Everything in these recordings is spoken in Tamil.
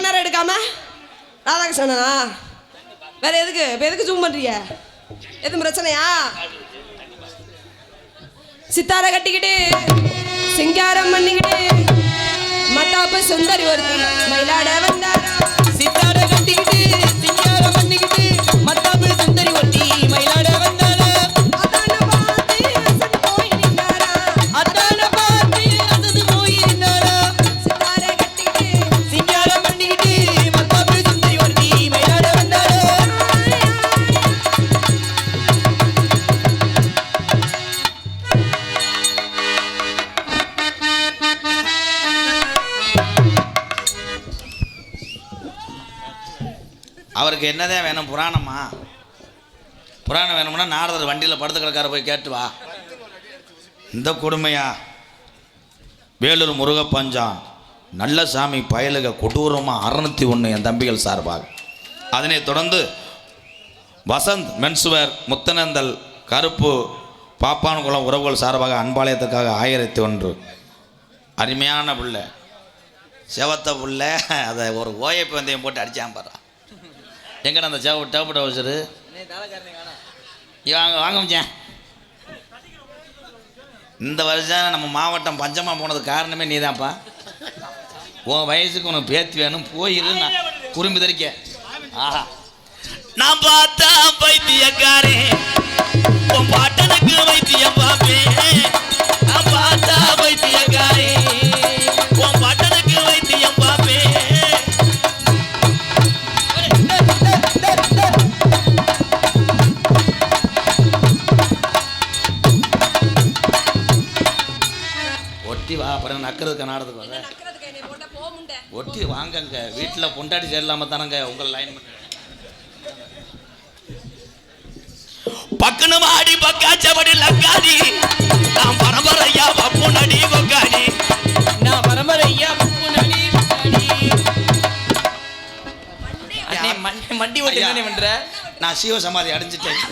இவ்வளோ நேரம் எடுக்காம ராதாகிருஷ்ணனா வேற எதுக்கு இப்போ எதுக்கு ஜூம் பண்ணுறிய எதுவும் பிரச்சனையா சித்தாரை கட்டிக்கிட்டு சிங்காரம் பண்ணிக்கிட்டு மத்தாப்பு சுந்தரி ஒருத்தி மயிலாட வந்தாரா சித்தாரை கட்டிக்கிட்டு சிங்காரம் பண்ணிக்கிட்டு மத்தாப்பு சுந்தரி ஒருத்தி மயிலாட வந்தாரா அவருக்கு என்னதான் வேணும்? புராணமா? புராணம் வேணும்னா நாரதர் வண்டியில் படுத்து கிடக்கார போய் கேட்டு வா. இந்த கொடுமையா? வேலூர் முருகப்பஞ்சான் நல்ல சாமி பயலுக கொடூரமாக 601 என் தம்பிகள் சார்பாக. அதனை தொடர்ந்து வசந்த் மென்சுவர் முத்தனந்தல் கருப்பு பாப்பான்குளம் உறவுகள் சார்பாக அன்பாலயத்துக்காக 1001 அருமையான புள்ள செவத்த புள்ள. அதை ஒரு ஓயப்பு வந்தையும் போட்டு அடிச்சான் பாரு. எங்கடா அந்த டேப்பு டவுசரு வாங்க முடிச்சேன். இந்த வருஷம் நம்ம மாவட்டம் பஞ்சமாக போனதுக்கு காரணமே நீ தான்ப்பா. உன் வயசுக்கு உனக்கு பேத்து வேணும் போயிரு. நான் குறும்பி தரிக்க. ஆஹா நான் பார்த்தா பைத்தியக்காரே உன் பாட்டனுக்கு வைத்தியம் பாப்பேன். நான் பார்த்தா பைத்தியக்காரே உன் பாட்டனுக்கு வைத்தியம் பாப்பேன். ஒட்டி வா அப்புறம் நக்கிறதுக்கு நாடத்துக்கு வர ஒட்டி வாங்கங்க. வீட்டில் பொண்டாடி சேரலாம தானங்க உங்களை லைன் பண்ண பக்குனு மாடி பக்காச்சபடி லக்காடி. நான் பரம்பரையா பப்பு நடி கொக்காடி. நான் பரம்பரையா பப்பு நடி மண்டி ஓட்டி என்ன பண்ற? நான் சிவ சமாதி அடைஞ்சிட்டேன்.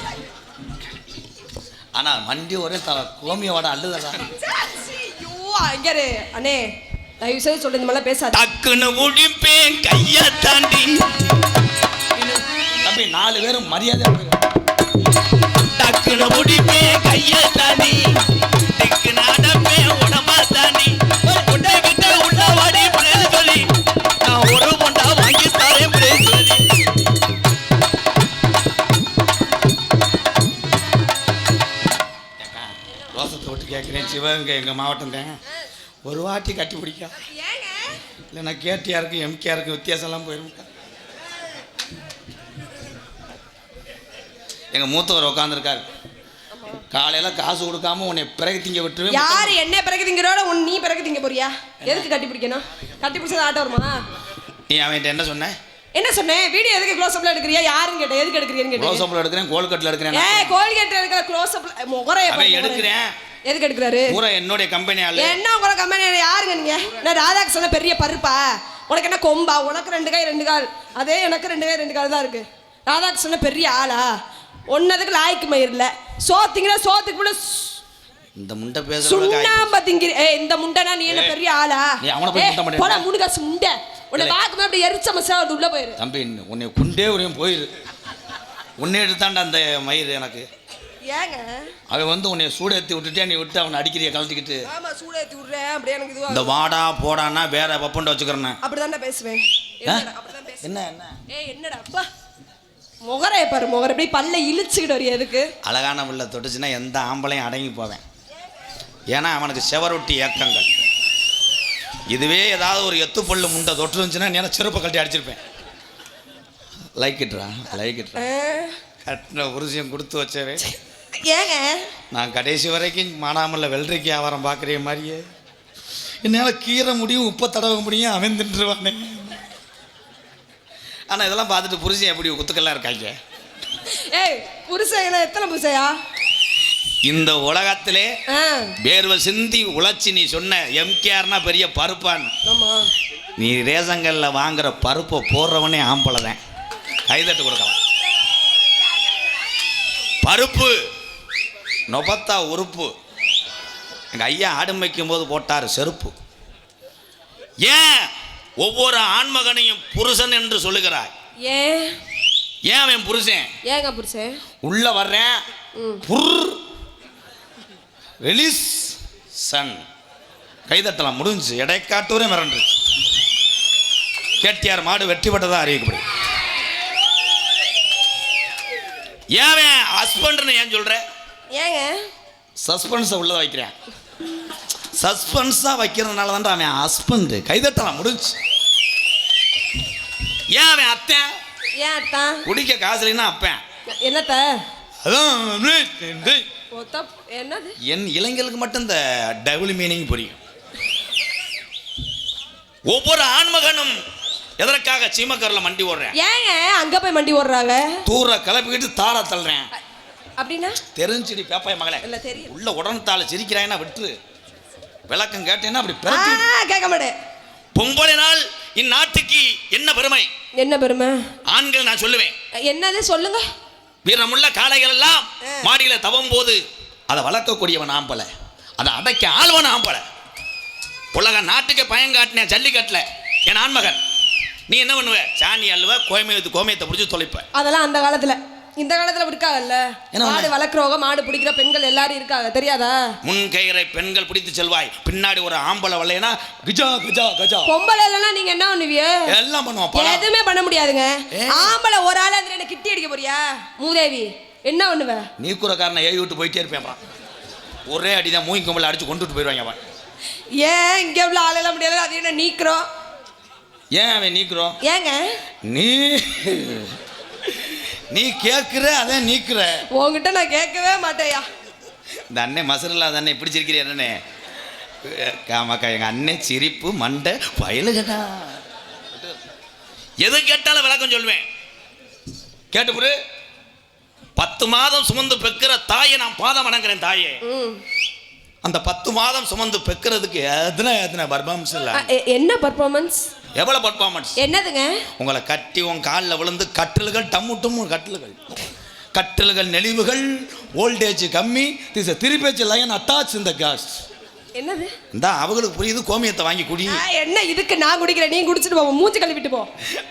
ஆனா மண்டி ஒரே கோமியோட அள்ளுதா. இங்கே அண்ணே தயவு செய்து சொல்ற இந்த மாதிரிலாம் பேசாத. டக்குன்னு முடிப்பேன் கையை தாண்டி. தம்பி 4 பேரும் மரியாதை. டக்குன்னு முடிப்பேன் கையை தாண்டி. டக்குன்னு அடப்பேன் உடம்பா தாண்டி. உண்டை கிட்ட உள்ள வாடி பிள்ளைன்னு சொல்லி நான் ஒரு பொண்டா வாங்கி தரேன் பிள்ளைன்னு சொல்லி. ரோசத்தை விட்டு கேட்குறேன். சிவகங்கை எங்கள் மாவட்டம் தான். ஒரு வாட்டி கட்டி பிடிக்கா இல்லைன்னா கேடிஆருக்கு எம்கேஆருக்கு வித்தியாசம்லாம் போயிடும். எங்கள் மூத்தவர் உட்காந்துருக்காரு. காலையில் காசு கொடுக்காம உன்னை பிறகு திங்க விட்டுருவேன். யார் என்ன பிறகு திங்கிறோட நீ பிறகு திங்க போறியா? எதுக்கு கட்டி பிடிக்கணும்? கட்டி பிடிச்சது ஆட்ட வருமா? நீ அவன்கிட்ட என்ன சொன்ன? என்ன சொன்னேன்? வீடியோ எதுக்கு க்ளோஸ் அப்ல எடுக்கறியா? யாருன்னு கேட்டேன். எதுக்கு எடுக்கறீங்கன்னு கேட்டேன். க்ளோஸ் அப்ல எடுக்கறேன், கோல்கட்ல எடுக்கறேன். கோல்கட்ல எடுக்கற க்ளோஸ் அப் முகரைய அவன் எடுக்கறேன். எதுக்கு எடுக்கறாரு? பூரா என்னோட கம்பெனி ஆளு. என்ன உங்க கம்பெனி யாருங்க நீங்க? நான் ராதாகிருஷ்ண பெரிய பருப்பா? உனக்கு என்ன கொம்பா? உனக்கு 2 கை 2 கால். அதே எனக்கு 2 கை 2 கால் தான் இருக்கு. ராதாகிருஷ்ண பெரிய ஆளா? ஒன்னதுக்கு லாய்க்கு மயிர் இல்ல. சோத்திங்கற சோத்துக்கு கூட இந்த முண்டை பேசுற சுண்ணாம்பு திங்கிற. இந்த முண்டனா நீ என்ன பெரிய ஆளா? நீ அவன போய் முண்டை மாட்டே. போடா முடுகாசு முண்டை. உன்னை பாக்கும்போது அப்படியே எரிச்ச மசாலா உள்ள போயிரு. தம்பி உன்னை குண்டே உரியும் போயிரு. உன்னை எடுத்தாண்ட அந்த மயிர் எனக்கு. ஏங்க அவன் வந்து உன்னை சூட ஏற்றி விட்டுட்டே நீ விட்டு அவனை அடிக்கிறிய கழட்டிக்கிட்டு. ஆமா சூட ஏற்றி விடுறேன் அப்படியே எனக்கு இதுவா. இந்த வாடா போடான்னா வேற பப்பண்ட வச்சுக்கிறேன். அப்படிதான்டா பேசுவேன். அப்படிதான் பேசுவேன். என்ன என்னடா அப்பா முகரைய பாரு. முகரை அப்படியே பல்ல இழுச்சுக்கிட்டு வரைய எதுக்கு? அழகான புள்ள தொட்டுச்சுன்னா எந்த ஆம்பளையும் அடங்கி போவேன். ஏன்னா அவனுக்கு செவரொட்டி ஏக்கங்கள். இதுவே ஏதாவது ஒரு எத்து பல்லு முண்டை தொட்டுருந்துச்சுன்னா நீ செருப்பை கட்டி அடிச்சிருப்பேன். லைக் இட்ரா கட்டின புருஷன் கொடுத்து வச்சவே. ஏங்க நான் கடைசி வரைக்கும் மானாமல்ல வெள்ளரிக்கு வியாபாரம் பார்க்குற மாதிரியே என்னால் கீரை முடியும் உப்பை தடவ முடியும். அவன் தின்றுவானே. ஆனால் இதெல்லாம் பார்த்துட்டு புருஷன் எப்படி குத்துக்கெல்லாம் இருக்காங்க. ஏய் புருஷன் எத்தனை புருஷையா இந்த உலகத்திலே? வேர்வை சிந்தி உழைச்சி நீ சொன்ன எம்கேஆர்னா பெரிய பருப்பான்னு. நீ ரேசங்கல்ல வாங்குற பருப்பை போடுறவனே ஆம்பளை தான். கைதட்டு கொடுக்கலாம். பருப்பு நொபத்தா உறுப்பு. எங்கள் ஐயா ஆடு மேய்க்கும் போது போட்டார் செருப்பு. ஏன் ஒவ்வொரு ஆண்மகனையும் புருஷன் என்று சொல்லுகிறாய். ஏன் ஏன் அவன் புருஷன்? ஏங்க புருஷன்? உள்ள வர்றேன் புர் ரிலீஸ் சன் கைதட்டலாம் முடிஞ்சு. எடைக்காட்டூரே மிரண்டு. கேட்டியார் மாடு வெற்றி பெற்றதா அறிவிக்கப்படும். ஏன் ஹஸ்பண்ட்னு ஏன் சொல்ற? ஏங்க சஸ்பென்ஸை உள்ள வைக்கிறேன். சஸ்பென்ஸா வைக்கிறதுனால தான் அவன் ஹஸ்பண்ட். கைதட்டலாம் முடிஞ்சு. ஏன் அவன் அத்தன்? ஏன் அத்தான்? குடிக்க காசு இல்லைன்னா அப்பேன். என்னத்த? அதான் என்னது? என் இளைஞர்களுக்கு மட்டும் இந்த டபுள் மீனிங் புரியும். ஒவ்வொரு ஆண்மகனும் எதற்காக சீமக்கரில் மண்டி ஓடுறேன்? ஏங்க அங்க போய் மண்டி ஓடுறாங்க? தூர கிளப்பிக்கிட்டு தார தள்ளுறேன். அப்படின்னா தெரிஞ்சுடி பேப்பாய மகளே. இல்ல தெரியும். உள்ள உடனத்தால சிரிக்கிறாய்னா விட்டு விளக்கம் கேட்டேன்னா அப்படி பிரட்டி கேட்க மாட்டேன். பொங்கல் நாள் இந்நாட்டுக்கு என்ன பெருமை? என்ன பெருமை? ஆண்கள் நான் சொல்லுவேன். என்னது சொல்லுங்க. வீரமுள்ள காளைகள் எல்லாம் மாடியில தவம் போது அதை வளர்க்கக்கூடியவன் ஆம்பளை, அதை அடைக்க ஆள்வன் ஆம்பளை. உலக நாட்டுக்கு பயங்காட்டின ஜல்லிக்கட்டுல என் ஆண்மகன். நீ என்ன பண்ணுவ? சாணி அல்வ கோமியத்தை பிடிச்சி தொலைப்ப. அதெல்லாம் அந்த காலத்துல. இந்த காலத்துல இருக்காங்கல்ல, மாடு வளர்க்குறவங்க, மாடு பிடிக்கிற பெண்கள் எல்லாரும் இருக்காங்க, தெரியாதா? முன்கயிறை பெண்கள் பிடித்து செல்வாய், பின்னாடி ஒரு ஆம்பளை வரலைன்னா கிஜா கிஜா கஜா. பொம்பளை இல்லைன்னா நீங்க என்ன பண்ணுவீங்க? எல்லாம் பண்ணுவோம். எதுவுமே பண்ண முடியாதுங்க. ஆம்பளை ஒரு ஆள் அந்த என்ன கிட்டி அடிக்க போறியா மூதேவி? என்ன பண்ணுவ? நீ கூறக்காரனை ஏறி விட்டு போயிட்டே இருப்பேன். ஒரே அடிதான் மூங்கி கொம்பல அடிச்சு கொண்டுட்டு போயிடுவாங்க அவன். ஏன் இங்க உள்ள ஆளெல்லாம் முடியாது, அது என்ன நீக்கிறோம்? ஏன் அவன் நீக்கிறோம்? ஏங்க நீ கேட்குற அதை நீக்கிற. உங்ககிட்ட நான் கேட்கவே மாட்டேயா. இந்த அண்ணன் மசரில்லா அண்ணன் இப்படி சிரிக்கிறேன் என்னண்ணே? காமாக்கா எங்கள் அண்ணன் சிரிப்பு மண்டை பயலுகடா. எது கேட்டாலும் விளக்கம் சொல்லுவேன். கேட்டு புரு. 10 மாதம் சுமந்து பெக்கிற தாயை நான் பாதம் வணங்குறேன். தாயே, அந்த 10 மாதம் சுமந்து பெக்கிறதுக்கு எத்தனை பர்ஃபார்மன்ஸ் இல்லை? என்ன பர்ஃபார்மன்ஸ்? எவ்வளவு பர்ஃபார்மன்ஸ்? என்னதுங்க? உங்களை கட்டி உன் காலில் விழுந்து கட்டில்கள் டம்மு டம்மு கட்டில்கள் நெளிவுகள் வோல்டேஜ் கம்மி திருப்பேச்சு லைன் அட்டாச் இந்த கேஸ். என்னது? இந்த அவங்களுக்கு புரியுது. கோமியத்தை வாங்கி குடி. என்ன இதுக்கு நான் குடிக்கிறேன், நீ குடிச்சிட்டு போ, மூச்சு கழுவிட்டு போ.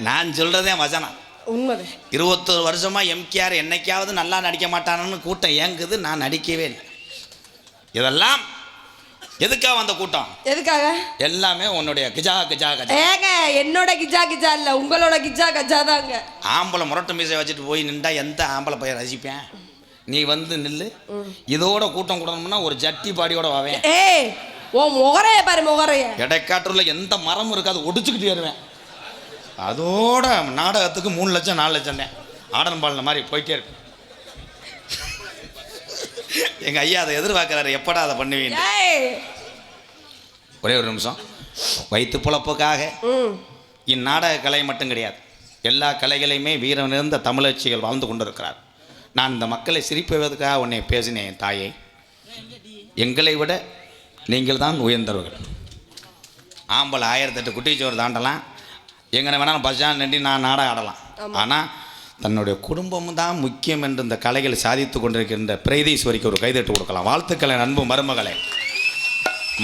நான் சொல்றதே வசனம் உண்மை. 21 வருஷமா எம்கேஆர் என்னைக்காவது நல்லா நடிக்க மாட்டானு கூட்டம் ஏங்குது. நான் நடிக்கவே இல்லை. இதெல்லாம் எதுக்காக வந்த கூட்டம்? எதுக்காக? எல்லாமே உன்னுடைய கிஜா கிஜா கஜா. ஏங்க என்னோட கிஜா கிஜா இல்ல, உங்களோட கிஜா கஜா தாங்க. ஆம்பளை முரட்டு மீசை வச்சுட்டு போய் நின்றா எந்த ஆம்பளை பையன் ரசிப்பேன்? நீ வந்து நில்லு. இதோட கூட்டம் கூடணும்னா ஒரு ஜட்டி பாடியோட வாவேன். ஏய் ஓ முகரைய பாரு, முகரைய. எடைக்காட்டுல எந்த மரமும் இருக்காது, ஒடிச்சுக்கிட்டு ஏறுவேன். அதோட நாடகத்துக்கு 3 லட்சம் 4 லட்சம் தான். ஆடன் பாலின மாதிரி போயிட்டே இருக்கு. எங்க ஐயா அதை எதிர்பார்க்கிறாரு, எப்படா அதை பண்ணுவீங்க? ஒரே ஒரு நிமிஷம். வயிற்று பொழப்புக்காக இந்நாடக கலை மட்டும் கிடையாது, எல்லா கலைகளையுமே வீரம் நிறைந்த தமிழச்சிகள் வாழ்ந்து கொண்டிருக்கிறார். நான் இந்த மக்களை சிரிப்பதற்காக உன்னை பேசினேன். தாயே, எங்களை விட நீங்கள் தான் உயர்ந்தவர்கள். ஆம்பளை 1008 குட்டிச்சோறு தாண்டலாம், எங்கே வேணாலும் பஸ் ஸ்டாண்ட் நின்று நான் நாடகம் ஆடலாம். ஆனால் தன்னுடைய குடும்பம் தான் முக்கியம் என்று இந்த கலைகளை சாதித்து கொண்டிருக்கின்ற பிரீதீஸ்வரிக்கு ஒரு கைதட்டு கொடுக்கலாம். வாழ்த்துக்களை அன்பு மருமகளே.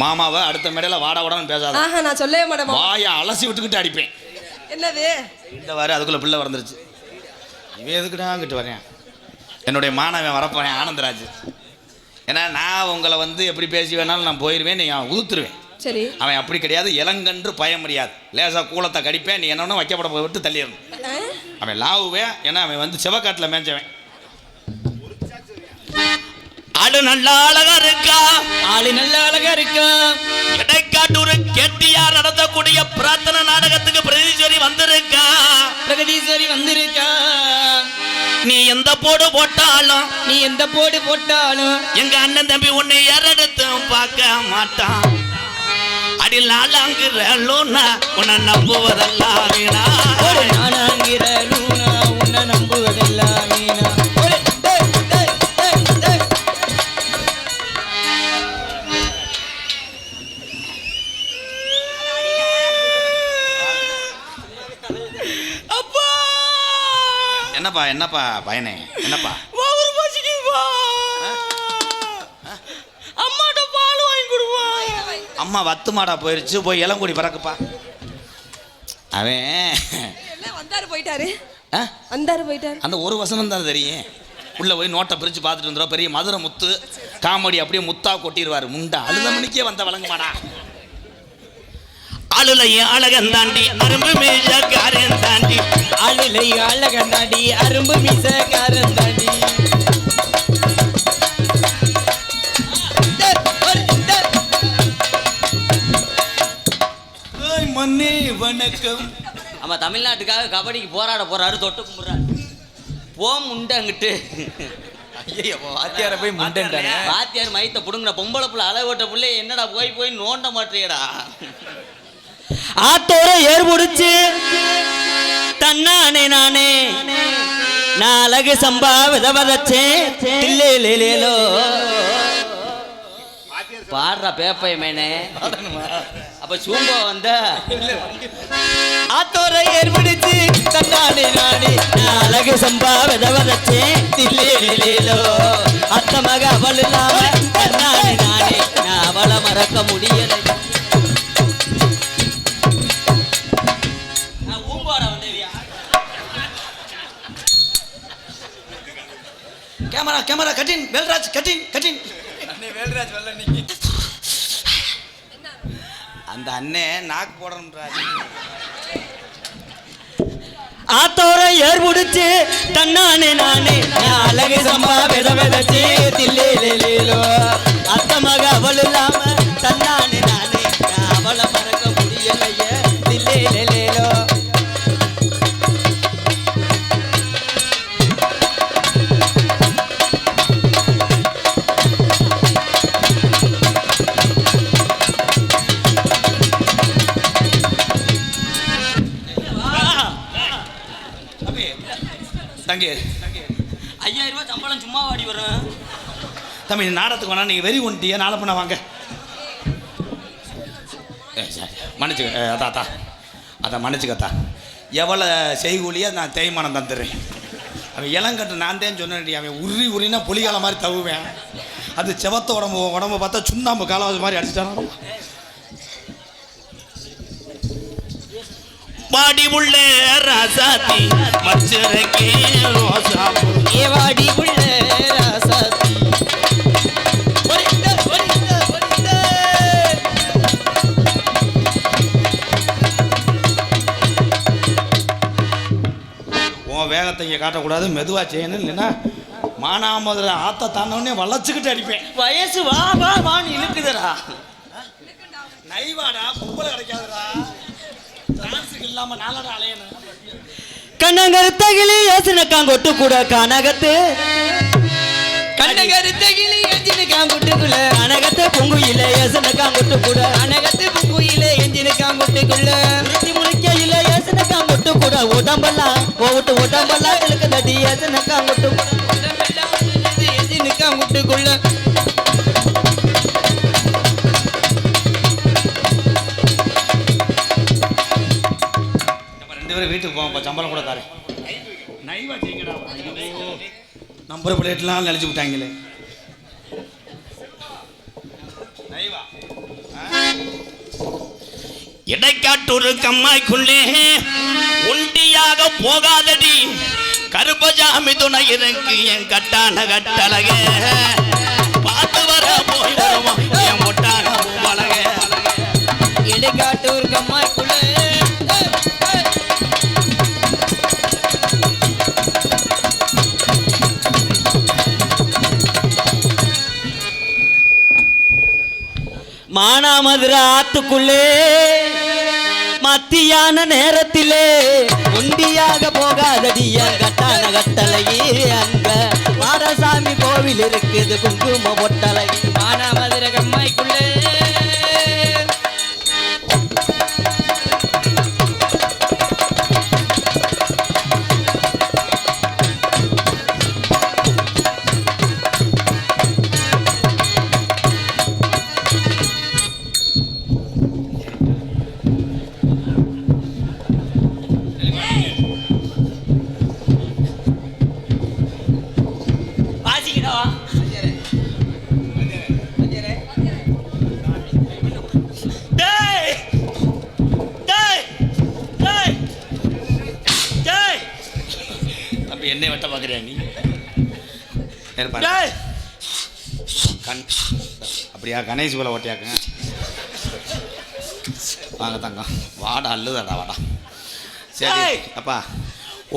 மாமாவை அடுத்த மேடையில் வாட உடனே பேசாத. நான் சொல்லவே மாட்டேன். வாயை அலசி விட்டுக்கிட்டு அடிப்பேன். என்னது இந்த வாரு அதுக்குள்ளே பிள்ளை வந்துருச்சு. இவன் எதுக்குடா அங்கிட்டு வரேன்? என்னுடைய மாணவன் வரப்போறேன், ஆனந்தராஜ். ஏன்னா நான் உங்களை வந்து எப்படி பேசி வேணாலும் நான் போயிடுவேன், நீங்கள் உதுத்துருவேன். சரி, அவன் அப்படி கிடையாது. இளங்கன்று பய முடியாது. லேசாக கூலத்தை கடிப்பேன், நீ என்னன்னா வைக்கப்பட போய் விட்டு தள்ளிடணும். அவன் லாவுவேன், ஏன்னா அவன் வந்து செவக்காட்டில் மேய்ச்சவன். ஆளு நல்ல அழகா இருக்கா, ஆளு நல்ல அழகா இருக்கா. எடைக்காட்டூர் கேட்டியார் நடத்தக்கூடிய பிரார்த்தனை நாடகத்துக்கு பிரகதீஸ்வரி வந்திருக்கா. நீ எந்த போடு போட்டாலும் எங்க அண்ணன் தம்பி உன்னை யாரெடுத்தும் பார்க்க மாட்டான். அடி நாளாங்கிற லூனா உன்னை நம்புவதெல்லாம் வீணா. நானாங்கிற லூனா உன்னை நம்புவதெல்லாம் வீணா. என்னப்பா பயனே? என்னப்பா? அம்மாட்ட பால் வாங்கி கொடுப்பா. அம்மா வத்து மாடா போயிருச்சு, போய் இளங்குடி பறக்குப்பா. அவன் என்ன வந்தாரு போயிட்டாரு ஆ? வந்தாரு போயிட்டாரு. அந்த ஒரு வசனம் தான் தெரியும். உள்ளே போய் நோட்டை பிரித்து பார்த்துட்டு வந்துடும். பெரிய மதுரை முத்து காமெடி அப்படியே முத்தா கொட்டிடுவார். முண்டா அழுத மணிக்கே வந்த வழங்குமாடா. அழுலையும் அழகன் தாண்டி அரும்பு மீசக்காரன் தாண்டி அழுலை அழகன் தாண்டி அரும்பு மீசக்காரன் தாண்டி மன்னே வணக்கம். ஆமா, தமிழ்நாட்டுக்காக கபடிக்கு போராட போறாரு. தொட்டு கும்பிடுறாரு. போ முண்டை அங்கிட்டு. வாத்தியார போய் முண்டன்டானே. வாத்தியார் மைத்த புடுங்கிற பொம்பளை புள்ள அளவோட்ட புள்ளை என்னடா போய் போய் நோண்ட மாட்டேடா. ஆத்தோர ஏர் புடிச்சு தன்னானே நானே நான் அழகு சம்பா வித வதச்சேன். பாடுற பேப்பை மேனே. அப்ப சூம்பா வந்த ஆத்தோர ஏர் பிடிச்சு தன்னானே நானே நான் அழகு சம்பா வித வதச்சேன். அத்த மக அவள் இல்லாம தன்னானே நானே நான் அவளை மறக்க முடியலை. கேமரா கேமரா கட்டின் வேல்ராஜ் கட்டின் கட்டின். வேல்ராஜ் வரல நீங்க. அந்த அண்ணே நாக்கு போடணும்ன்றாரு. ஆத்தோர ஏர் புடிச்சு தன்னானே நானே நான் அழகு சம்பா வித விதச்சே தில்லேலேலோ. அத்த மக அவள் இல்லாம தன்னானே நானே நான் அவளை மறக்க முடியலையே தில்லேலேலோ. தங்கி 5000 ரூபாய் சம்பளம் சும்மா வாடி வரும். தம்பி நாடகத்துக்கு வேணா நீங்கள் வெறி ஒன்ட்டியா நாளை பண்ண வாங்க. மன்னிச்சுக்க அத்தா அதான் மன்னிச்சுக்கத்தா. எவ்வளோ செய்கூலியாக நான் தேய்மானம் தந்துடுறேன். அவன் இளங்கட்டு நான் தேன்னு சொன்னேன். அவன் உரினா புலிகால மாதிரி தவுவேன். அது செவத்த உடம்பு பார்த்தா சுண்ணாம்பு காலாவது மாதிரி அடிச்சிட்டான். வாடி உள்ள ராசாத்தி மச்சரக்கே ரோசாப்பூ. ஏ வாடி உள்ள ராசாத்தி உன் வேகத்தை இங்கே காட்டக்கூடாது. மெதுவாக செய்யணும். இல்லைன்னா மானாமதுரை ஆத்த தாண்டவனே வளைச்சிக்கிட்டு அடிப்பேன். வயசு வா வா வான்னு இழுக்குதுடா. நைவாடா பொம்பளை கிடைக்காதுடா. இல்லாம நாளடா அலையணும். கண்ணங்கருத்தகிளி யோசனக்காங்கொட்டு கூட கானகத்து கண்ணங்கருத்தகிளி எஞ்சினுக்காங்கொட்டுக்குள்ள கானகத்து பொங்குயில யோசனக்காங்கொட்டு கூட கானகத்து பொங்குயில எஞ்சினுக்காங்கொட்டுக்குள்ள உருத்தி முழிக்கையில யோசனக்காங்கொட்டு கூட உடம்பெல்லாம் உடம்பெல்லாம் இழுக்கு தடி யோசனக்காங்கொட்டு எஞ்சினுக்காங்கொட்டுக்குள்ள. வீட்டுக்கு போவோம். சம்பளம் கூட தாரேன். நைவா செய்யுங்கடா. நம்பர் பிளேட்லாம் நினைச்சு விட்டாங்களே. நைவா இடைக்காட்டூர் கம்மாய்க்குள்ளே ஒண்டியாக போகாதடி கருப்பஜாமி துணை இருக்கு என் கட்டான கட்டழக பார்த்து வர போய் வருவோம் என் முட்டாக பழக. இடைக்காட்டூர் கம்மாய்க்குள்ளே மானாமதுரை ஆத்துக்குள்ளே மத்தியான நேரத்திலே ஒண்டியாக போகாதடிய கட்டான கட்டளையே. அங்க மாடசாமி கோவில் இருக்குது குங்கும பொட்டலை. மானாமதுரை கம்மாய்க்குள்ளே என்னை வெட்ட பார்க்குறியா நீ? டேய், கண் அப்படியா கணேஷ் போல ஓட்டியாக்குங்க. வாங்க தங்கம், வாடா அல்லுதாடா வாடா. சரி ஏய். அப்பா,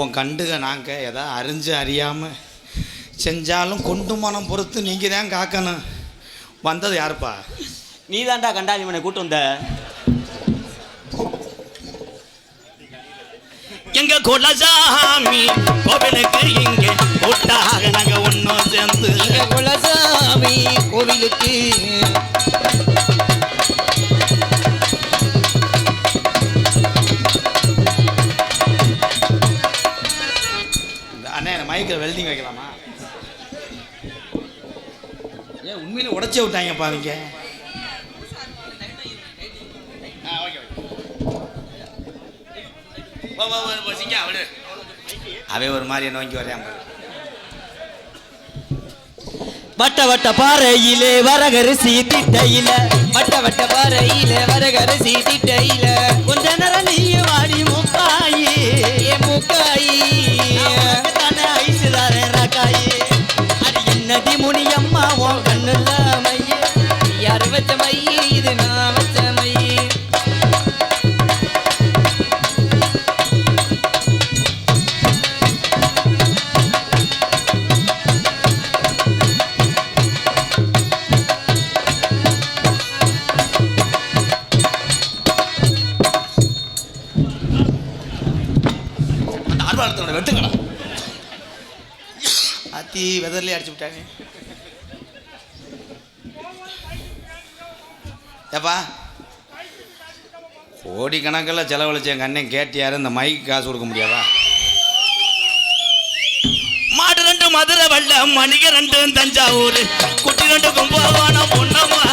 உன் கண்டுக நாங்கள் எதாவது அறிஞ்சு அறியாமல் செஞ்சாலும் கொண்டு மனம் பொறுத்து நீங்கள் தான் காக்கணும். வந்தது யாருப்பா? நீ தான்டா கண்டாலிமனை கூட்டு வந்த. எங்க குலசாமி கோவிலுக்கு இங்கே கூட்டாக நாங்கள் ஒன்றும் சேர்ந்து குலசாமி கோவிலுக்கு அண்ணே மைக்கில் வெல்டிங் வைக்கலாமா? ஏன் உண்மையிலே உடச்சி விட்டாங்கப்பா அவங்க. அவன் ஒரு மாதிரி நோக்கி வரையாம. வட்ட வட்ட பாறையிலே வரகரிசி திட்டையில, வட்ட வட்ட பாறையில வரகரிசி திட்டையில, கொஞ்ச நேரம் நீ வாடி முக்காயி ஏ முக்காயி தானே ஐசுதாரே ரக்காயி. அது என்னடி முனியம்மா உன் கண்ணுல மைய, யாரு வச்ச மைய இது நான் வச்ச மைய. வெட்டுக்கடா அத்தி வெதர்லேயே அடிச்சு விட்டாங்க. ஏப்பா கோடிக்கணக்கில் செலவழிச்ச எங்கள் அண்ணன் கேட்டியாரு, இந்த மைக்கு காசு கொடுக்க முடியாதா? மாடு ரெண்டு மதுரை வெள்ளம், மணிக ரெண்டு தஞ்சாவூர், குட்டி ரெண்டு கும்பகோணம் பொன்னம்மா,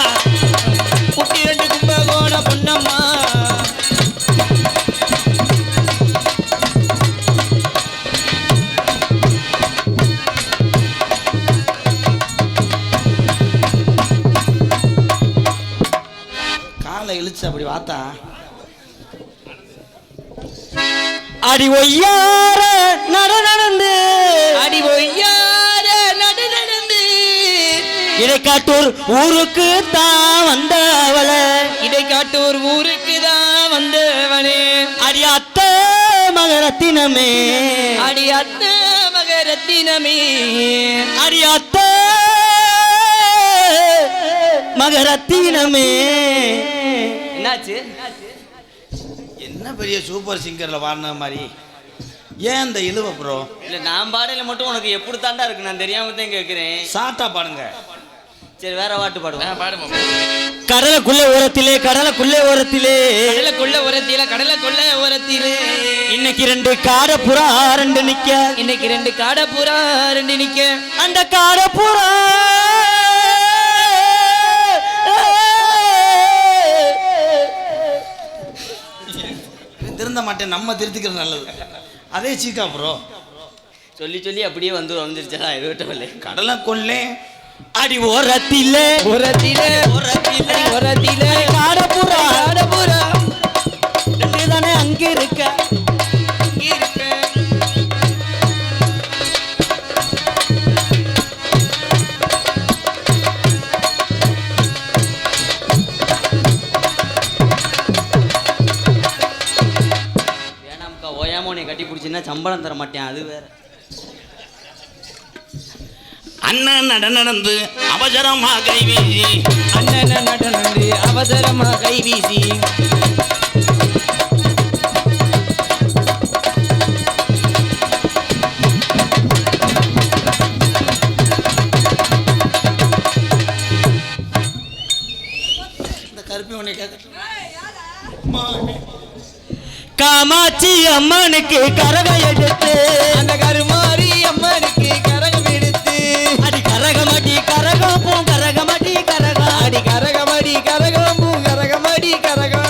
குட்டி ரெண்டு கும்பகோணம் பொன்னம்மா. காலை இழுச்சு அப்படி பார்த்தா அடி ஒய்யார நடந்து, அடி ஒய்யார நடந்து, இடைக்காட்டூர் ஊருக்கு தான் வந்தவள, இடைக்காட்டூர் ஊருக்கு தான் வந்தவனே. அடி அத்த மகரத்தினமே, அடி அத்த மகரத்தினமே, அடி அத்த மகரத்தினமே. என்னாச்சு? என்ன பெரிய சூப்பர் சிங்கரில் வாடின மாதிரி ஏன் இந்த இழுவ ப்ரோ? இல்லை நான் பாடையில மட்டும் உனக்கு எப்படி தாண்டா இருக்கு, நான் தெரியாம தான் கேட்குறேன். சாட்டா பாடுங்க. சரி வேற பாட்டு பாடுவோம். பாடுமா. கடலுக்குள்ள ஓரத்திலே, கடலுக்குள்ள ஓரத்திலே, கடலுக்குள்ள ஓரத்திலே, கடலுக்குள்ள ஓரத்திலே, இன்னைக்கு ரெண்டு காடப்புறா ரெண்டு நிக்க, இன்னைக்கு ரெண்டு காடப்புறா ரெண்டு நிக்க, அந்த காடப்புறா திருந்த மாட்டேன், நம்ம திருத்திக்கிறது நல்லது. அதே சீக்கா ப்ரோ சொல்லி சொல்லி அப்படியே வந்துருச்சா இது விட்டவில்லை. கடலை கொள்ளே அடி ஓரத்திலே, ஓரத்திலே, ஓரத்திலே, ஓரத்திலே, காடப்புறா காடப்புறா ரெண்டு தானே அங்க இருக்க, அங்க இருக்க. வேணாம்க்கா, ஓயாம உன்னை கட்டி பிடிச்சின்னா சம்பளம் தர மாட்டேன், அது வேற. அண்ணன் நடந்து அவசரமா கைவீசி, அண்ணன் நடந்து அவசரமா கைவீசி, இந்த கருப்பி உன்னை கேட்க காமாட்சி அம்மனுக்கு கரகம் எடுத்து, அந்த கருமாரி அம்மனுக்கு கரகம் எடுத்து, அடி கரகமடி கரகம் பூ கரகமடி கரகம், அடி கரகமடி கரகம் பூ கரகமடி கரகம்.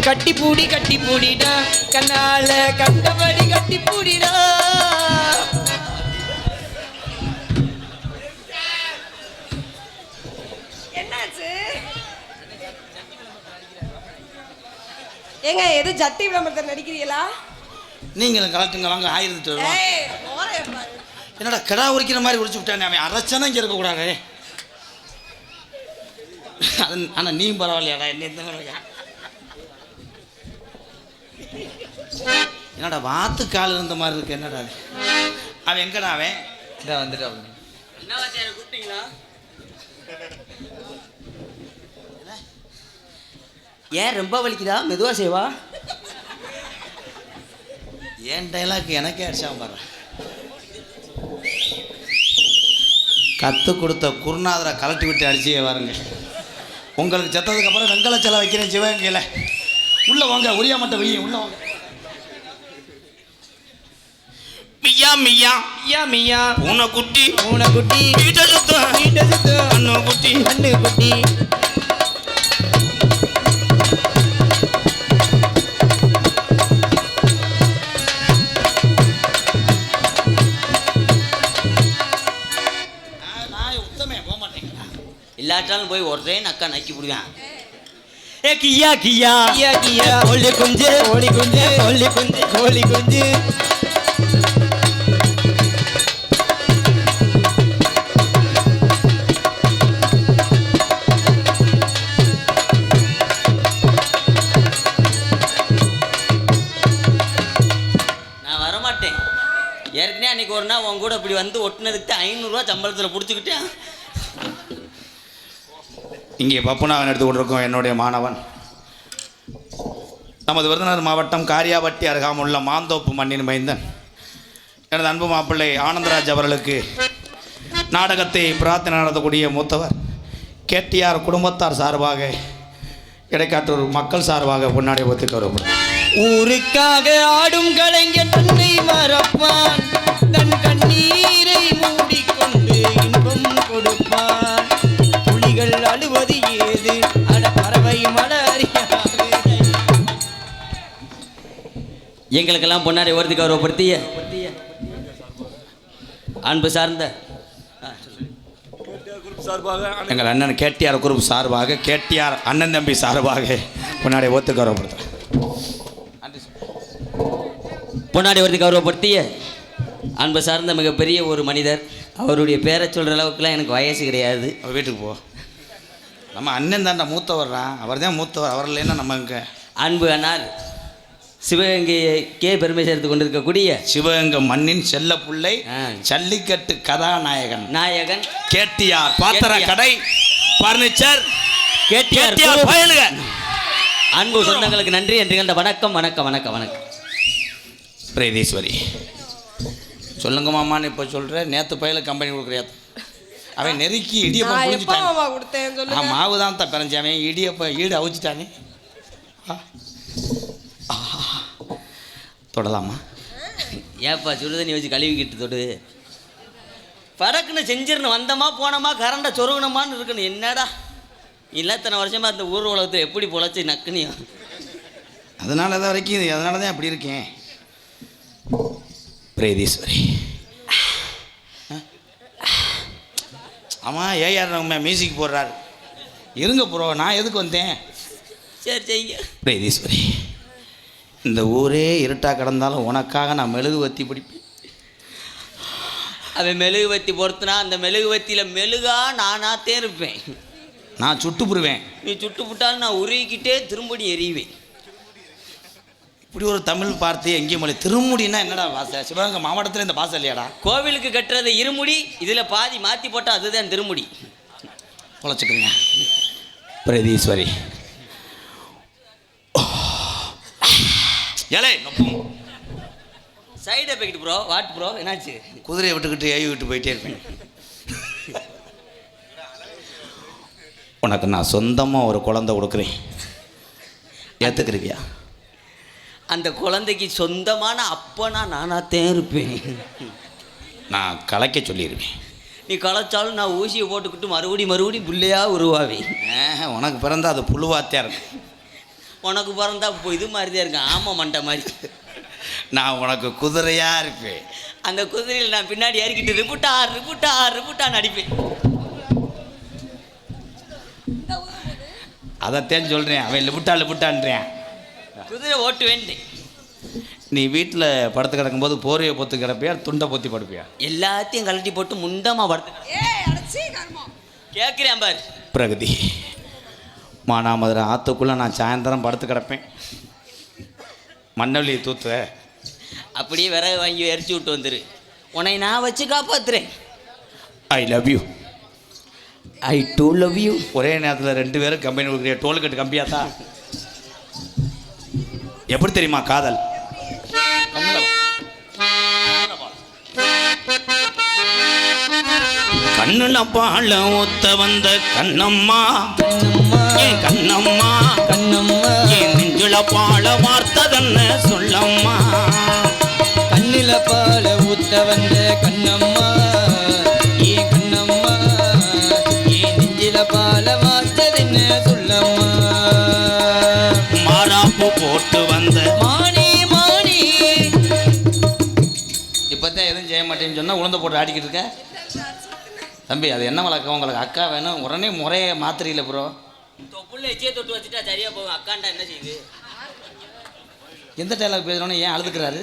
கட்டி பூடிடா கண்ணால கண்டபடி கட்டி பூடிடா. என்னாச்சு ஏங்க எது ஜட்டி விளம்பரத்தை நடிக்கிறீங்களா? நீங்களும் கலட்டுங்க வாங்க 1000 ரூபா. ஏய் போறே பாரு. என்னடா கடா உரிக்கிற மாதிரி உரிச்சு விட்டானே அவன். அரைச்சானே இங்கே இருக்கக்கூடாது. அது ஆனால் நீ பரவாயில்லையாடா என்ன இந்த மாதிரியா? என்னடா வாத்து கால் இருந்த மாதிரி இருக்கு. என்னடா அது? அவன் எங்கடா அவன்? இதான் வந்துட்டு என்ன வாத்தியார கூப்பிட்டீங்களா? ஏன் ரொம்ப வலிக்குதா? மெதுவா செய்வா. ஏன் டைலாக் எனக்கே அடிச்சாம பாரு. கற்றுக் கொடுத்த குருநாதரை கலட்டி விட்டு அடிச்சே வாருங்க. உங்களுக்கு செத்ததுக்கு அப்புறம் வெங்கல செலை வைக்கிறேன் சிவகங்கையில். உள்ளே வாங்க, உரியா மட்டும் வைய உள்ளே வாங்க. மியா மியா மியா மியா பூனைக்குட்டி பூனைக்குட்டி வீட்டை சுத்தம் அண்ணு குட்டி அண்ணு குட்டி. நான் உத்தமே போக மாட்டேங்களா? இல்லாட்டாலும் போய் ஒரே நக்கா நக்கி விடுவேன். ஏ கியா கியா கியா கியா கோழி குஞ்சு கோழி குஞ்சு கோழி குஞ்சு கோழி குஞ்சு. நான் வரமாட்டேன். ஏற்கனவே அன்னைக்கு ஒரு நாள் உன் கூட இப்படி வந்து ஒட்டினதுக்கு 500 ரூபா சம்பளத்தில் பிடிச்சிக்கிட்டேன். இங்கே பப்புனாவன் எடுத்து கொண்டிருக்கோம் என்னுடைய மாணவன். நமது விருதுநகர் மாவட்டம் காரியாபட்டி அருகாமுள்ள மாந்தோப்பு மண்ணின் மைந்தன் எனது அன்பு மாப்பிள்ளை ஆனந்தராஜ் அவர்களுக்கு நாடகத்தை பிரார்த்தனை நடத்தக்கூடிய மூத்தவர் கேடிஆர் குடும்பத்தார் சார்பாக இடைக்காட்டூர் மக்கள் சார்பாக பொன்னாடி ஒத்துக்க வருவார். ஊருக்காக ஆடும் கலைஞர் தன்னை மறப்பான், தன் கண்ணீரை மூடிக்கொண்டு இன்பம் கொடுப்பான். புலிகள் அழுவது ஏது அட பறவை மல அறியாது. எங்களுக்கெல்லாம் பொன்னாடி ஓர்த்தி கௌரவப்படுத்திய அன்பு சார்ந்த எங்கள் அண்ணன் கேடிஆர் குரூப் சார்பாக கேடிஆர் அண்ணன் தம்பி சார்பாக பொன்னாடி ஒத்துக்க வருவார். பொன்னாடி ஓர்த்தி கௌரவப்படுத்திய அன்பு சார்ந்த மிகப்பெரிய ஒரு மனிதர். அவருடைய பேரை சொல்கிற அளவுக்குலாம் எனக்கு வயசு கிடையாது. அவர் வீட்டுக்கு போ. நம்ம அண்ணன் தாண்டா மூத்தவர்றா. அவர் தான் மூத்தவர். அவர் இல்லைன்னா நம்ம இங்கே அன்பு அண்ணார் சிவகங்கைக்கே பெருமை சேர்த்து கொண்டிருக்கக்கூடிய சிவகங்கை மண்ணின் செல்ல பிள்ளை ஜல்லிக்கட்டு கதாநாயகன் நாயகன் கேடிஆர் பாத்திர கடை பர்னிச்சர் கேடிஆர் பயலுக. அன்பு சொந்தங்களுக்கு நன்றி என்று கண்ட வணக்கம் வணக்கம் வணக்கம் வணக்கம். பிரேதீஸ்வரி சொல்லுங்க மாமான்னு இப்போ சொல்கிறேன். நேற்று பயில கம்பெனி கொடுக்குறியா? அவன் நெருக்கி இடியப்பம் புரிஞ்சுட்டான். மாவு தான் தான் பிறஞ்சி அவன் இடியப்பம் ஈடு அவிச்சிட்டானே. தொடலாமா? ஏப்பா சுடுதண்ணி வச்சு கழுவிக்கிட்டு தொடு. படக்குன்னு செஞ்சிடணும். வந்தமா போனோமா கரண்டை சொருகணுமான்னு இருக்கணும். என்னடா இல்லை இத்தனை வருஷமா அந்த ஊர் உலகத்தில் எப்படி பொழைச்சி நக்குனியும். அதனால தான் வரைக்கும் அதனால தான் அப்படி இருக்கேன். பிரேதீஸ்வரி ஆமாம் ஏஆர் நம்ம மியூசிக் போடுறாரு. இருங்க ப்ரோ, நான் எதுக்கு வந்தேன்? சரி செய்யுங்க. பிரேதீஸ்வரி இந்த ஊரே இருட்டாக கிடந்தாலும் உனக்காக நான் மெழுகுவத்தி பிடிப்பேன். அவன் மெழுகுவத்தி பொறுத்துனா அந்த மெழுகுவத்தியில் மெழுகா நானாத்தே இருப்பேன். நான் சுட்டுப்புடுவேன். நீ சுட்டு புட்டாலும் நான் உருகிக்கிட்டே திரும்படி எறிவேன். இப்படி ஒரு தமிழ் வார்த்தை எங்கேயும் மொழி. திருமுடினா என்னடா பாசை? சிவகங்கை மாவட்டத்தில் இந்த பாசை இல்லையாடா? கோவிலுக்கு கட்டுறது இருமுடி, இதில் பாதி மாற்றி போட்டால் அதுதான் திருமுடி. பொழைச்சிக்கிறீங்க. பிரேதீஸ்வரி ஏலே side effect bro. What bro என்னாச்சு? குதிரையை விட்டுக்கிட்டு ஏவி விட்டு போயிட்டே இருப்பேன். உனக்கு நான் சொந்தமாக ஒரு குழந்தை கொடுக்குறேன், ஏற்றுக்கிறீயா? அந்த குழந்தைக்கு சொந்தமான அப்பனா நானாத்தே இருப்பேன். நான் கலைக்க சொல்லிடுவேன். நீ கலைச்சாலும் நான் ஊசியை போட்டுக்கிட்டு மறுபடியும் பிள்ளையாக உருவாவேன். உனக்கு பிறந்தா அது புழுவாத்தியா இருக்கும். உனக்கு பிறந்தா இப்போ இது மாதிரி தான் இருக்கும், ஆமா மண்டை மாதிரி. நான் உனக்கு குதிரையா இருப்பேன். அந்த குதிரையில் நான் பின்னாடி ஏறிக்கிட்டு ரிப்புட்டா ரிப்புட்டா ரிப்புட்டான்னு அடிப்பேன். அதைத்தான் சொல்கிறேன், அவன் லிபுட்டான்றேன். குதிரை ஓட்டு வேண்டேன். நீ வீட்டில் படுத்து கிடக்கும்போது போரையை பொத்து கிடப்பியா, துண்டை பொத்தி படுப்பியா? எல்லாத்தையும் கழட்டி போட்டு முண்டமா படுத்து கேட்குறேன் பாரு. பிரகதி, மானாமதுரை ஆற்றுக்குள்ளே நான் சாயந்தரம் படுத்து கிடப்பேன். மண்ணவெளியை தூத்துவ, அப்படியே விறகு வாங்கி எரிச்சு விட்டு வந்துரு, உன்னை நான் வச்சு காப்பாத்துறேன். I love you. I do love you. ஒரே நேரத்தில் 2 பேரும் கம்பெனி கொடுக்குறிய, டோல்கட்டு கம்பியாத்தா? எப்படி தெரியுமா காதல்? கண்ணுல பால ஒத்த வந்த கண்ணம்மா, ஏன் கண்ணம்மா, ஏன் நெஞ்சுல பால வார்த்ததன்ன சொல்லம்மா. கண்ணில பால ஊத்த வந்த கண்ணம்மா, ஏன் கண்ணம்மா, ஏன் நெஞ்சில பால வார்த்ததென்ன சொல்லம்மா. மாறாப்பு போட்டு வந்த மானி மானி. இப்போதான் எதுவும் செய்ய மாட்டேன்னு சொன்னால் உளுந்த போட்டு ஆடிக்கிட்டு இருக்க தம்பி. அது என்ன வழக்கம் உங்களுக்கு? அக்கா வேணும் உடனே முறையை மாத்திரையில ப்ரோ. தொப்புள்ள எச்சியை தொட்டு வச்சுட்டா சரியா போகும். அக்காண்டா என்ன செய்யுது? எந்த டைலாக் பேசுறோன்னு ஏன் அழுதுக்கிறாரு?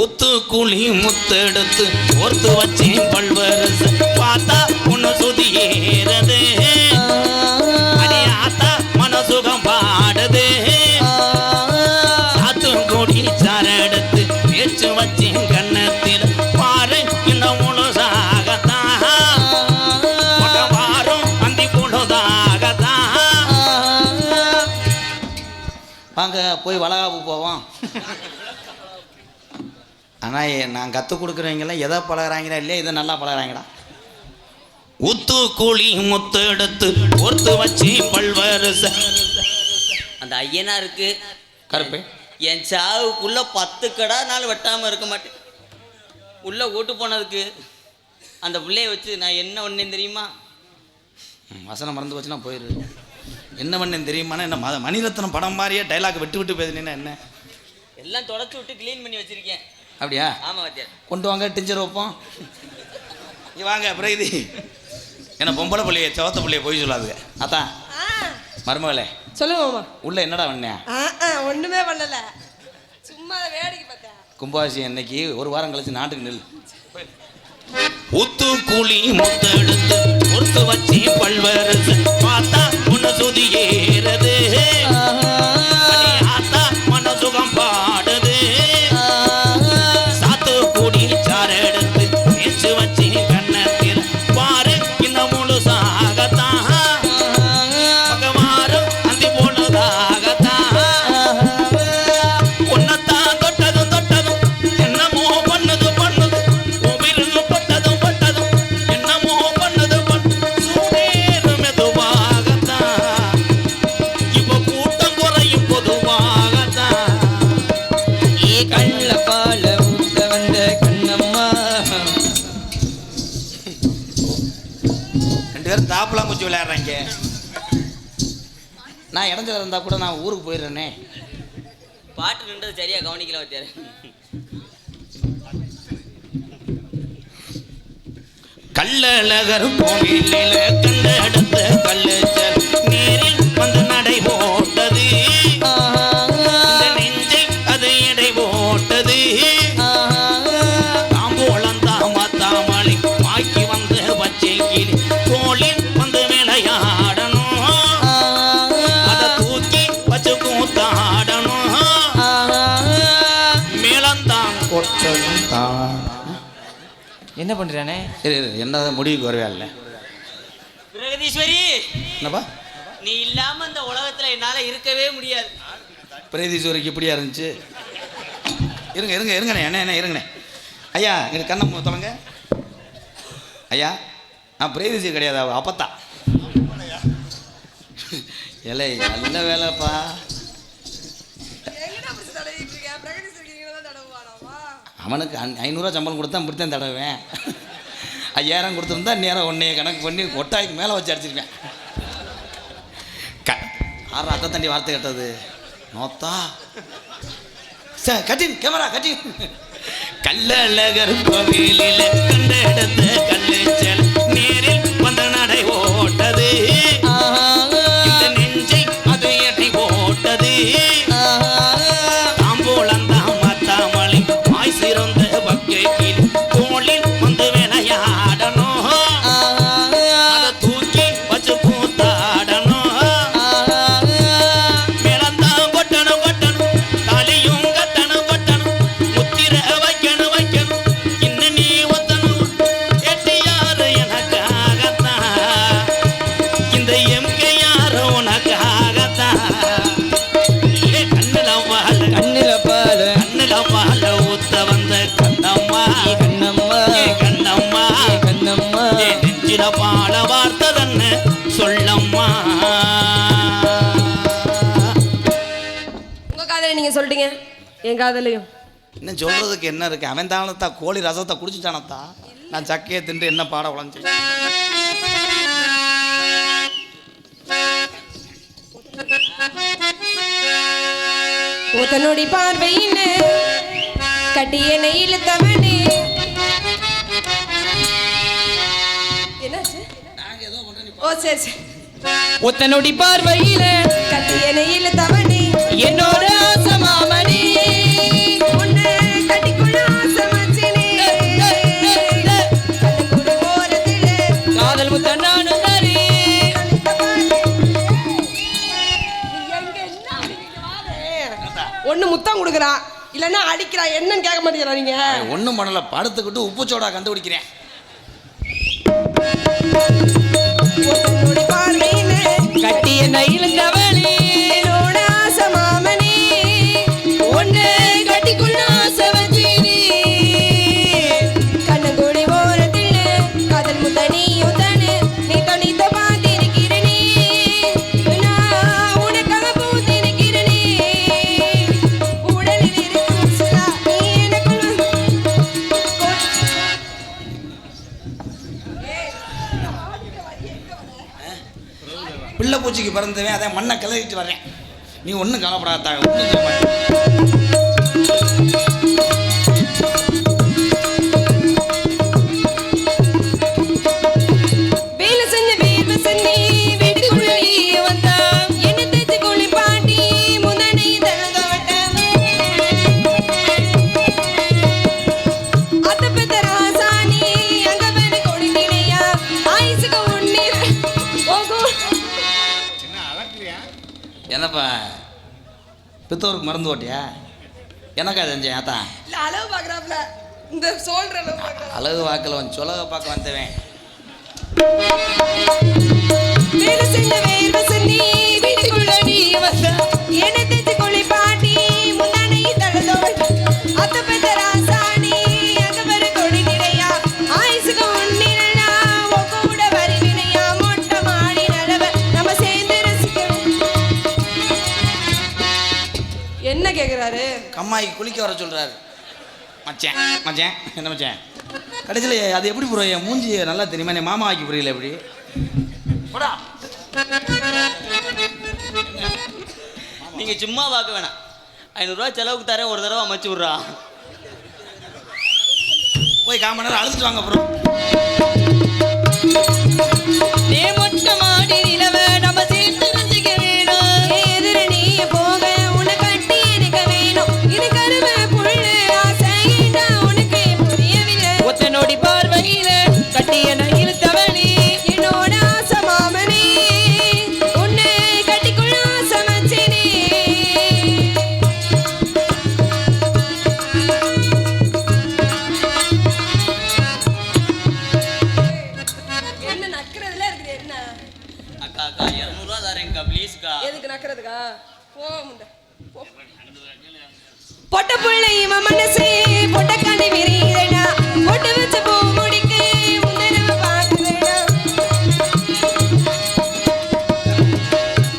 ஒத்து குழி முத்தெடுத்து ஒருத்து வச்சு பல்வரசு பார்த்தா உன்னை சுதி ஏறது, அடி ஆத்தா மனசுகம் பாடுது. சாத்து கொடி சாரெடுத்து பேச்சு வச்சு கண்ணத்தில் பாரு இந்த முழுசாகத்தான், வாரம் அந்தி பொழுதாகத்தான். வாங்க போய் வளகாப்பு போவோம். ஆனால் நான் கற்றுக் கொடுக்குறவங்களாம் எதை பழகிறாங்களா இல்லையா, இதை நல்லா பழகிறாங்கடா. உத்து கூலி முத்து எடுத்து ஒருத்து வச்சு பல்வரச. அந்த ஐயனாருக்கு கருப்பே, என் சாவுக்குள்ள 10 கடா நாள் வெட்டாமல் இருக்க மாட்டேன். உள்ள ஓட்டு போனதுக்கு அந்த பிள்ளைய வச்சு நான் என்ன ஒன்றேன்னு தெரியுமா? வசனம் மறந்து போச்சுன்னா போயிரு. என்ன பண்ணேன்னு தெரியுமானா என்ன மணிரத்னம் படம் மாதிரியே டைலாக் விட்டு விட்டு பேசுனீங்கன்னா என்ன? எல்லாம் தொடச்சி விட்டு க்ளீன் பண்ணி வச்சிருக்கேன். அப்படியா? ஆமாம் வாத்தியார். கொண்டு வாங்க டிஞ்சர் வைப்போம். நீ வாங்க பிரகதி. ஏன்னா பொம்பளை பிள்ளைய சவத்த பிள்ளைய போய் சொல்லாது. அதான் மருமகளே சொல்லுங்க மாமா. உள்ள என்னடா பண்ண? ஒண்ணுமே பண்ணல, சும்மா வேடிக்கை பார்த்தேன். கும்பாசி அன்னைக்கு 1 வாரம் கழிச்சு நாட்டுக்கு நெல். உத்து கூலி முத்து எடுத்து ஒருத்து வச்சு பல்வரசு பார்த்தா உன்னை சுதி ஏறது, ஆத்தா மனசுகம் பாடுது. சாத்து கூடி சாறு எடுத்து பேச்சு வச்சு கண்ணத்தில் பாரு இந்த முழுசாகத்தான், பகவாரம் அந்தி போனதாகத்தான். உன்னத்தான் தொட்டதும் தொட்டதும் என்னமோ பண்ணது பண்ணது, உயிரில் பட்டதும் பட்டதும் என்னமோ பண்ணது பண்ணது. சூடேறு மெதுவாகத்தான், இப்போ கூட்டம் குறையும் பொதுவாகத்தான். கண்ணில் பால ஊத்த வந்த கண்ணம்மா. 2 பேரும் தாப்பெல்லாம் குச்சி விளையாடுறாங்க. நான் இடைஞ்சல இருந்தா கூட நான் ஊருக்கு போயிடுறேனே. பாட்டு நின்றது சரியா கவனிக்கல வாத்தியார். கள்ளழகர் கோவிலில் கண்டெடுத்த கல்லுச்சல் நீரில் வந்து நடை போட்டது, இந்த நெஞ்சை அது எடை போட்டது. தாம்போளம் தாமத்தாமலை வாக்கி வந்து பச்சை கிளி தோளில் வந்து விளையாடணும், அதை தூக்கி வச்சு கூத்தாடணும். மேளந்தான் கொட்டணும் தான். என்ன பண்றானே? என்ன முடிவுக்கு வரவே இல்லை. பிரகதீஸ்வரி, என்னப்பா நீ இல்லாம இந்த உலகத்துல என்னால இருக்கவே முடியாது. பிரகதீஸ்வரிக்கு இப்படியா இருந்துச்சு? இருங்க இருங்க இருங்கண்ணே, என்ன இருங்கண்ணே. ஐயா இங்கே கண்ணை தொலைங்க. ஐயா நான் பிரகதீஸ்வரி கிடையாது, அவ அப்பத்தா. இல்லை நல்ல வேலைப்பா. அவனுக்கு 500 சம்பளம் கொடுத்தா இப்படித்தான் தடவேன். 5000 கொடுத்துருந்தா நேரம் 1 கணக்கு பண்ணி ஒட்டாய்க்கு மேலே வச்சு அடிச்சிருக்கேன். ஆறு அத்தை தண்டி வார்த்தை கேட்டது நோத்தா கட்டின் கேமரா கட்டின் கல்லழகர் கோவிலில் கண்ட இடத்த கல்லுச்சல் நேரில் வந்த நடை ஓட்டது இந்த நெஞ்சை அது எட்டை போட்டது தாம்பூலந்தாம் மாத்தாமலை மாய் சிறந்த பக்கையில் தோளில் வந்து விளையாடணும் அதை தூக்கி வச்சு பூத்தாடணும் மேலந்தான் கொட்டணும் கொட்டணும் தலையும் கட்டணும் கொட்டணும் முத்திர வைக்கணும் வைக்கணும் இன்னும் நீ ஒத்தணும் எட்டியாரு எனக்காகத்தான் இந்த எம்கே யாரு உனக்காகத்தான் கண்ணுல பால ஊத்த வந்த கண்ணம்மா கண்ணம்மா நெஞ்சில பால வார்த்ததன்னு சொல்லம்மா. உங்க காதல நீங்க சொல்லிட்டீங்க, என் காதலையும் இன்னும் சொல்றதுக்கு என்ன இருக்கு? அவன் தானத்தா கோழி ரசத்தை குடிச்சுட்டானத்தா, நான் சக்கையை தின்று என்ன பாட உழைஞ்சி. தன்னுடைய பார்வையில கட்டிய நெயிலுத்தவனே என்னாச்சு? ஓ சரி சரி. ஒத்தனொடி பார்வையில கட்டிய நெயிலுத்தவனே என்னோட ஆசமாமணி உன்னை கட்டிக்கொள்ள ஆசைமச்சினே கண்ணுக்குள்ள ஓரத்தில காதல் முத்தண்ணானு தரி ஒண்ணு முத்தம் கொடுக்குறான், இல்லைன்னா அடிக்கிறான். என்னன்னு கேட்க மாட்டேங்கிறா நீங்க? ஒன்றும் பண்ணல, படுத்துக்கிட்டு உப்பு சோடா கண்டுபிடிக்கிறேன். கட்டிய நயிலும் கவலி என்னோட ஆசை மாமனே ஒன்னு கட்டிக்குள்ள ஆசை வச்சினி கண்ணங்குடி ஓரத்தில் காதல் முத்தனியும் தானே நீ தனித்த பார்த்திருக்கிறனே நான் உனக்காக பூத்திருக்கிறனே உடலில் இருக்கும் சிலா நீ எனக்குள்ள பிள்ளை பூச்சிக்கு பிறந்தவன் அதை மண்ணை கிளறிட்டு வர்றேன். நீ ஒன்றும் கவலைப்படாத, ஒன்றும் செய்ய மாட்டேன். வேலை செஞ்ச வேர்வை செஞ்சு வீட்டுக்குள்ள நீ வந்தா என்ன தேய்ச்சி குளி பாட்டி முந்தனை தழுத வட்டம் அத்த பெத்த ராசானி அங்க வேறு கொடி நினையா ஆயுசுக்கு உன்னீர் ஓகோ. என்னப்பா பித்தோருக்கு மருந்து ஓட்டியா? எனக்கா செஞ்சேன் அதான். இல்ல அளவு பாக்குறாப்ல, இந்த சோல்ற அளவு பாக்குறா. அழகு வாக்கில் வந்து சொலக பார்க்க வந்தவன். வேலை செஞ்ச வேர்வை செஞ்சு வீட்டுக்குள்ள நீ வந்தா என்ன தேய்ச்சி குளி பாட்டி முந்தனை தழுத வட்டம் அத்த பெத்த ராசானி அங்க வேறு கொடி நினையா ஆயுசுக்கு உன்னிரனா கூட வரி வினையா மொட்டை மாடி நலவ நம்ம சேர்ந்து ரசிக்கணும். என்ன கேக்குறாரு? கம்மாய்க்கு குளிக்க வர சொல்றாரு. மச்சான் மச்சான் என்ன மச்சான்? கடைசியில் அது எப்படி புரிய மூஞ்சி நல்லா தெரியுமா? என் மாமா ஆக்கி புரியல எப்படி போடா. நீங்க சும்மா பார்க்க வேணாம், 500 ரூபாய் செலவுக்கு தரேன், ஒரு தடவை அமைச்சு விட்றா. போய் 1/4 மணி நேரம் அழுதுட்டு வாங்க அப்புறம். நீ மொட்டை மாடி நிலவ நம்ம சேர்த்து ரசிக்க வேணும். எதிர நீ போக உன்னை கட்டி இருக்க வேணும். இது கருவ புள்ள ஆசையிட்டா உனக்கு புரியவில்லை. ஒத்தனோடி பார்வையில கட்டிய நயில் தவணி என்னோட ஆசை மாமனே உன்னை கட்டிக்கொள்ள ஆசை மச்சினே. என்ன நக்கிறதுல இருக்குது? என்ன அக்கா அக்கா 200 ரூபா தரேன்க்கா ப்ளீஸ்க்கா. எதுக்கு நக்கிறதுக்கா? போ முண்டை போ. பொட்ட புள்ளை இவன் மனசே பொட்ட கண்ணி விரிதடா பொட்டு வச்ச பூ முடிக்க முந்தரவ பார்க்குதடா.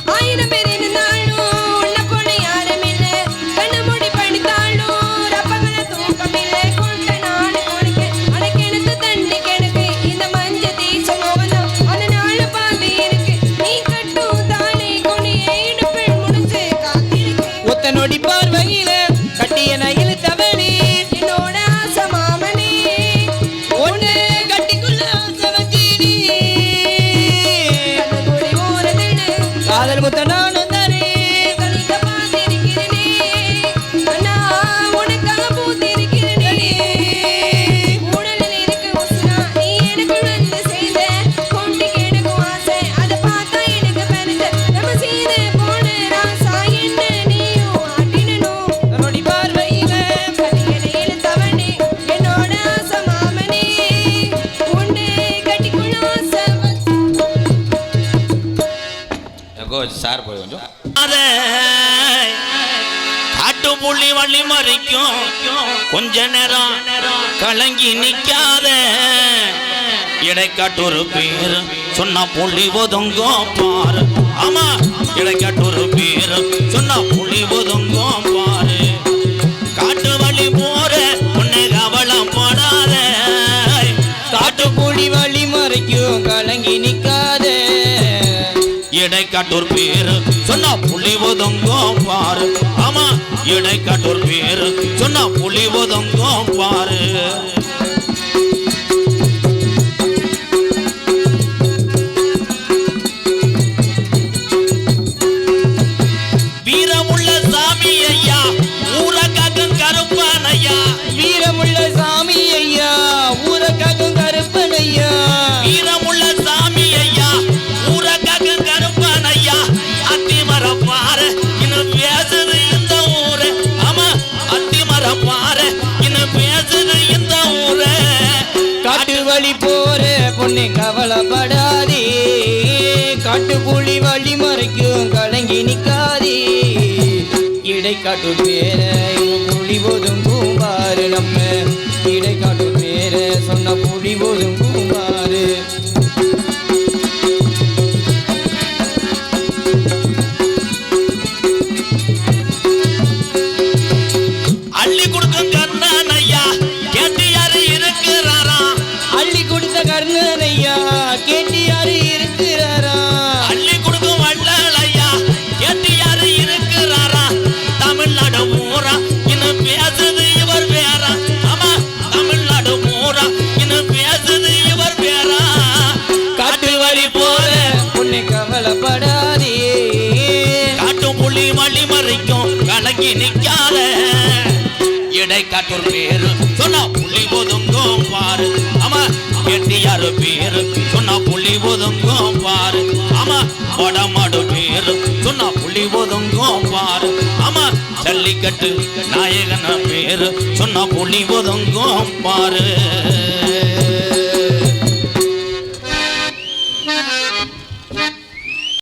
1000 பேர் இருந்தாலும் உன்னை போல யாரும் இல்லை. கண்ணு மூடி படித்தாலும் ரப்பங்கள தூக்கம் இல்லை. கொண்ட நாடு கொடுக்க அடக்கெடுத்து தண்ணி கெடுக்கு இந்த மஞ்ச தேய்ச்ச மோகனம் அந்த நாள் பாதி இருக்கு. நீ கட்டும் தானே கொடியே நொடி பார்வையில கட்டியன இழுத்தவனே என்னோட ஆசை மாமனே ஒண்ணு கட்டிக்குள்ள ஆசை வச்சீனி கண்ணுக்குடி ஓரதெடு காதல் முத்த நானும் தானே கணிக்க பார்த்திருக்கிறேனே அண்ணா உனக்காக பூத்திருக்கிறேனே உடலில் இருக்கு உசுரா நீ எனக்கு வந்து செய்த கொண்டுக்கு எனக்கும் ஆசை அதை பார்த்தா எனக்கு பெருது நம்ம செய்து போன ராசா என்ன நீயும் ஆட்டினனும் நொடி பார்வையில கட்டியனை இழுத்தவனே என்னோட ஆசை மாமனே உன்னை கட்டிக்குள்ள ஆசை சார் போய் கொஞ்சம் காட்டு புள்ளி வள்ளி மறைக்கும் கொஞ்ச நேரம் கலங்கி நிக்காத இடைக்காட்டொரு பேர் சொன்னா புள்ளி ஒதுங்கோ பாரு ஆமா இடைக்காட்டொரு பேர் சொன்னா புள்ளி ஒதுங்கோ பாரு காட்டு வழி போற உன்னை கவலம் போடாத காட்டு கூடி வழி மறைக்கும் கலங்கி நிக்காதே இடைக்காட்டூர் பேரு சொன்னா புலி ஒதுங்கோ பாரு ஆமா இடைக்காட்டூர் பேரு சொன்னா புலி ஒதுங்கோ பாரு வீரமுள்ள சாமி ஐயா ஊரக்காக்கும் கருப்பான் ஐயா வீரமுள்ள சாமி ஐயா ஊரக்காக்கும் கருப்பன் ஐயா வீரமுள்ள சாமி ஐயா ஊரக்காக்கும் கருப்பான் ஐயா அத்திமரம் பாரு இன்னும் பேசுது இந்த ஊரு ஆமா அத்திமரம் பாரு இன்னும் பேசுது இந்த ஊரு காட்டு வழி போற பொண்ணு கவலைப்படாதே காட்டு புலி வழி மறைக்கும் கலங்கி நிக்காதே இடைக்காட்டு பேர புலி ஒதுங்கும் பாரு நம்ம இடைக்காட்டு பேர சொன்ன புலி ஒதுங்கும் பாரு அள்ளி கொடுக்கும் கர்ணன் ஐயா கேட்டு யாரு இருக்கிறாரா அள்ளி கொடுத்த கர்ணன் ஐயா கேட்டு யாரு இருக்கிறாரா அள்ளி கொடுக்கும் வள்ளல் ஐயா கேட்டு யாரு இருக்கிறாரா தமிழ்நாடு பூரா இன்னும் பேசுது இவர் பேரா ஆமா தமிழ்நாடு பூரா இன்னும் பேசுது இவர் பேரா காட்டு வழி போற பொண்ணு கவலைப்படாதே காட்டும் புள்ளி மல்லி மறைக்கும் கலங்கி நிக்காத இடைக்காட்டூர் பேரு சொன்னா புள்ளி ஒதுங்கும் பாரு ஆமா கெட்டியாரு பேரு சொன்னா புள்ளி ஒதுங்கும் பாரு ஆமா வடமாடு பேரு சொன்னா புள்ளி ஒதுங்கும் பாரு ஆமா ஜல்லிக்கட்டு நாயகன பேரு சொன்னா புள்ளி ஒதுங்கும் பாரு